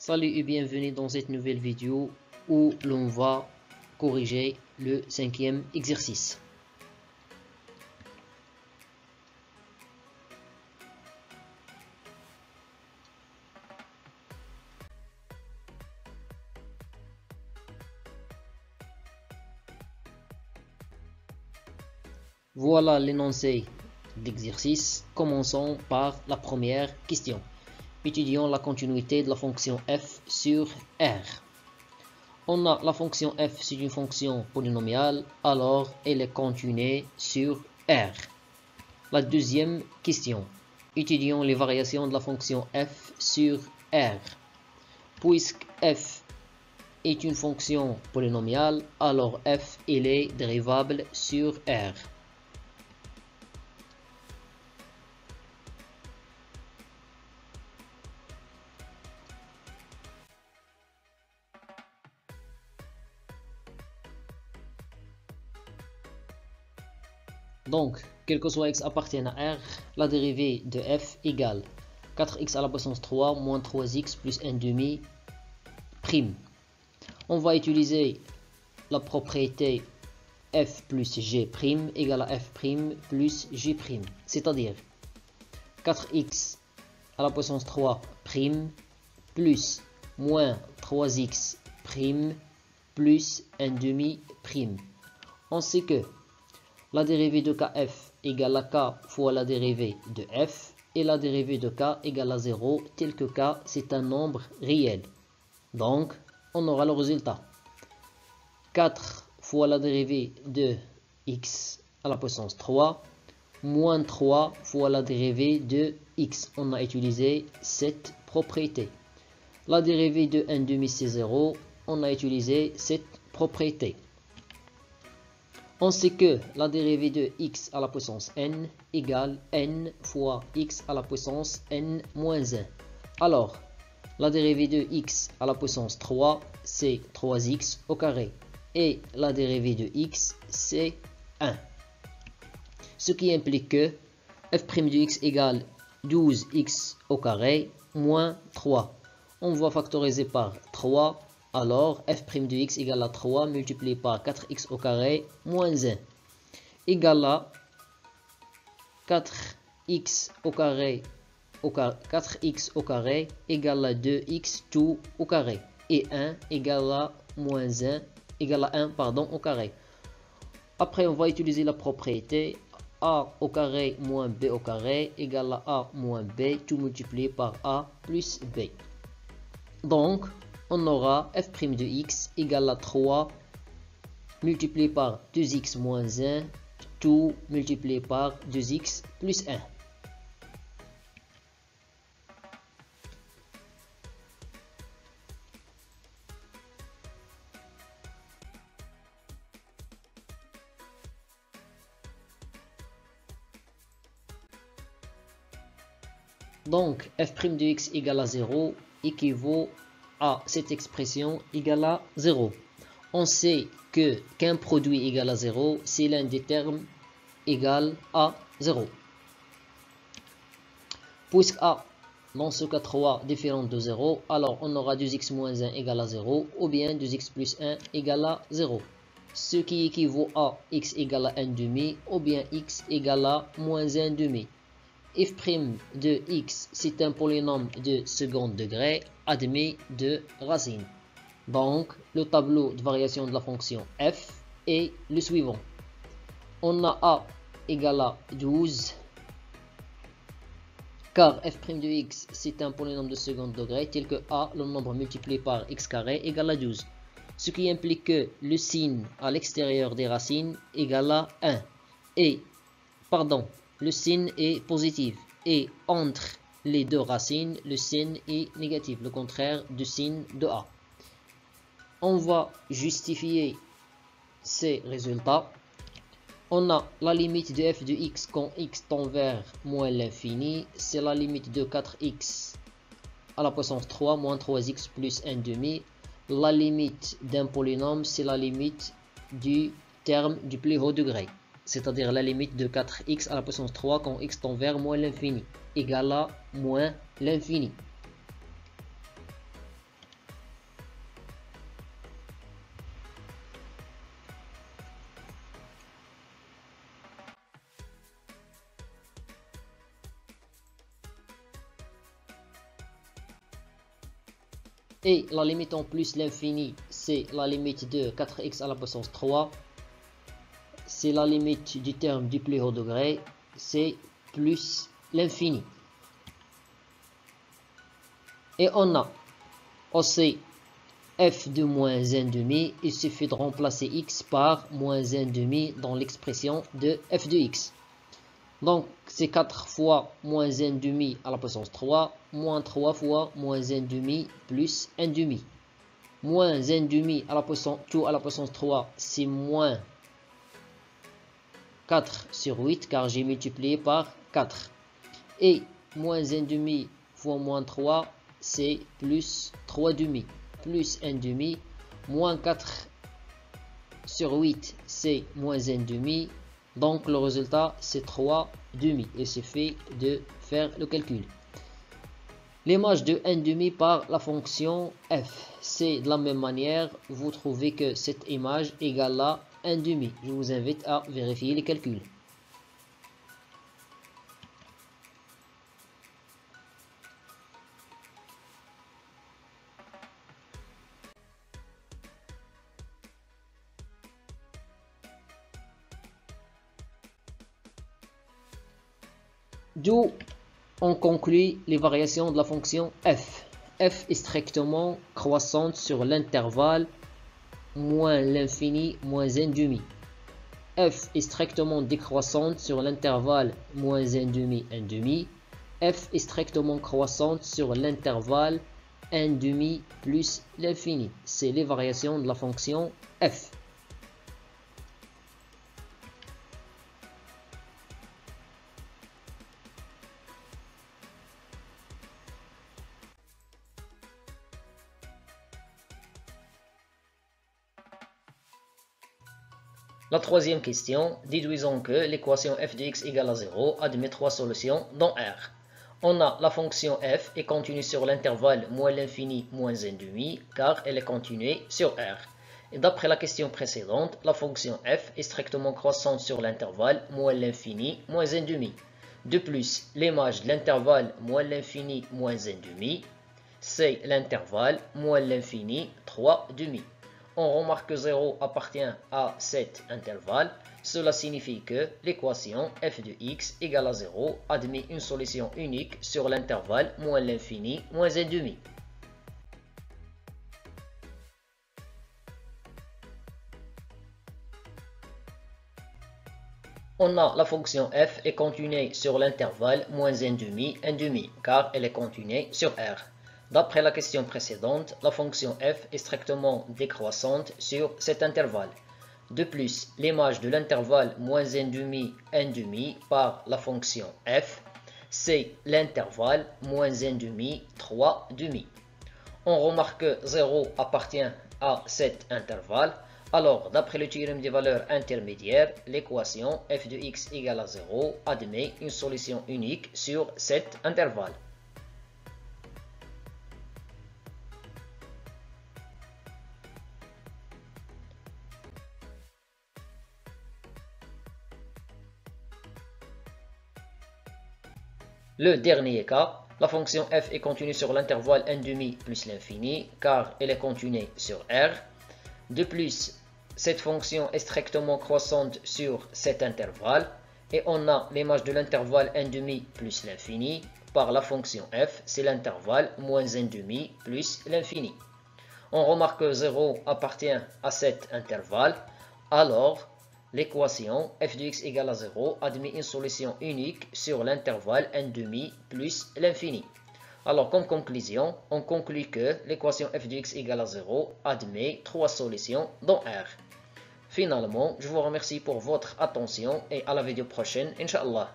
Salut et bienvenue dans cette nouvelle vidéo où l'on va corriger le 5e exercice. Voilà l'énoncé d'exercice. Commençons par la première question. Étudions la continuité de la fonction f sur R. On a la fonction f, c'est une fonction polynomiale, alors elle est continue sur R. La deuxième question. Étudions les variations de la fonction f sur R. Puisque f est une fonction polynomiale, alors f il est dérivable sur R. Donc, quel que soit x appartienne à R, la dérivée de f égale 4x à la puissance 3 moins 3x plus 1 demi prime. On va utiliser la propriété f plus g prime égale à f prime plus g prime. C'est-à-dire 4x à la puissance 3 prime plus moins 3x prime plus 1 demi prime. On sait que la dérivée de kf égale à k fois la dérivée de f et la dérivée de k égale à 0 tel que k c'est un nombre réel. Donc on aura le résultat 4 fois la dérivée de x à la puissance 3 moins 3 fois la dérivée de x. On a utilisé cette propriété. La dérivée de 1 demi c'est 0. On a utilisé cette propriété. On sait que la dérivée de x à la puissance n égale n fois x à la puissance n moins 1. Alors, la dérivée de x à la puissance 3, c'est 3x au carré. Et la dérivée de x, c'est 1. Ce qui implique que f' de x égale 12x au carré moins 3. On va factoriser par 3. Alors, f' de x égale à 3 multiplié par 4x au carré moins 1 égale à 4x au carré 4x au carré égale à 2x tout au carré et 1 égale à moins 1 égale à 1 pardon au carré. Après, on va utiliser la propriété a au carré moins b au carré égale à a moins b tout multiplié par a plus b. Donc, on aura f' de x égale à 3 multiplié par 2x moins 1 tout multiplié par 2x plus 1. Donc, f' de x égale à 0 équivaut à cette expression égale à 0. On sait que qu'un produit égale à 0, c'est l'un des termes égal à 0. Puisque a, dans ce cas 3, différent de 0, alors on aura 2x moins 1 égale à 0, ou bien 2x plus 1 égale à 0. Ce qui équivaut à x égale à 1 demi, ou bien x égale à moins 1 demi. F' de x, c'est un polynôme de second degré admis de racine. Donc, le tableau de variation de la fonction f est le suivant. On a a égale à 12, car f' de x, c'est un polynôme de second degré, tel que a, le nombre multiplié par x carré, égale à 12. Ce qui implique que le signe à l'extérieur des racines égale à 1. Le signe est positif. Et entre les deux racines, le signe est négatif, le contraire du signe de a. On va justifier ces résultats. On a la limite de f de x quand x tend vers moins l'infini. C'est la limite de 4x à la puissance 3 moins 3x plus 1 demi. La limite d'un polynôme, c'est la limite du terme du plus haut degré. C'est-à-dire la limite de 4x à la puissance 3 quand x tend vers moins l'infini, égale à moins l'infini. Et la limite en plus l'infini, c'est la limite de 4x à la puissance 3. C'est la limite du terme du plus haut degré, c'est plus l'infini. Et on a aussi f de moins 1,5, il suffit de remplacer x par moins 1,5 dans l'expression de f de x. Donc c'est 4 fois moins 1,5 à la puissance 3, moins 3 fois moins 1,5 plus 1,5. Moins 1,5 à la puissance 2 à la puissance 3, c'est moins 4 sur 8 car j'ai multiplié par 4. Et moins 1,5 fois moins 3, c'est plus 3,5. Plus 1,5. Moins 4 sur 8, c'est moins 1,5. Donc le résultat, c'est 3,5. Il suffit de faire le calcul. L'image de 1,5 par la fonction f. C'est de la même manière, vous trouvez que cette image égale à 1,5. Je vous invite à vérifier les calculs. D'où on conclut les variations de la fonction f. F est strictement croissante sur l'intervalle moins l'infini moins 1,5. F est strictement décroissante sur l'intervalle moins 1,5, 1,5. F est strictement croissante sur l'intervalle 1,5 plus l'infini. C'est les variations de la fonction f. La troisième question, déduisons que l'équation f de x égale à 0 admet trois solutions dans R. On a la fonction f est continue sur l'intervalle moins l'infini moins 1,5 car elle est continuée sur R. Et d'après la question précédente, la fonction f est strictement croissante sur l'intervalle moins l'infini moins 1,5. De plus, l'image de l'intervalle moins l'infini moins 1,5, c'est l'intervalle moins l'infini 3,5. On remarque que 0 appartient à cet intervalle. Cela signifie que l'équation f de x égale à 0 admet une solution unique sur l'intervalle moins l'infini moins 1,5. On a la fonction f est continue sur l'intervalle moins 1,5, 1,5 car elle est continue sur R. D'après la question précédente, la fonction f est strictement décroissante sur cet intervalle. De plus, l'image de l'intervalle moins 1,5, 1,5 par la fonction f, c'est l'intervalle moins 1,5, 3,5. On remarque que 0 appartient à cet intervalle. Alors, d'après le théorème des valeurs intermédiaires, l'équation f de x égale à 0 admet une solution unique sur cet intervalle. Le dernier cas, la fonction f est continue sur l'intervalle 1,5 plus l'infini, car elle est continue sur R. De plus, cette fonction est strictement croissante sur cet intervalle, et on a l'image de l'intervalle 1,5 plus l'infini par la fonction f, c'est l'intervalle moins 1,5 plus l'infini. On remarque que 0 appartient à cet intervalle, alors l'équation f de x égale à 0 admet une solution unique sur l'intervalle 1,5 plus l'infini. Alors, comme conclusion, on conclut que l'équation f de x égale à 0 admet trois solutions dans R. Finalement, je vous remercie pour votre attention et à la vidéo prochaine, Inch'Allah.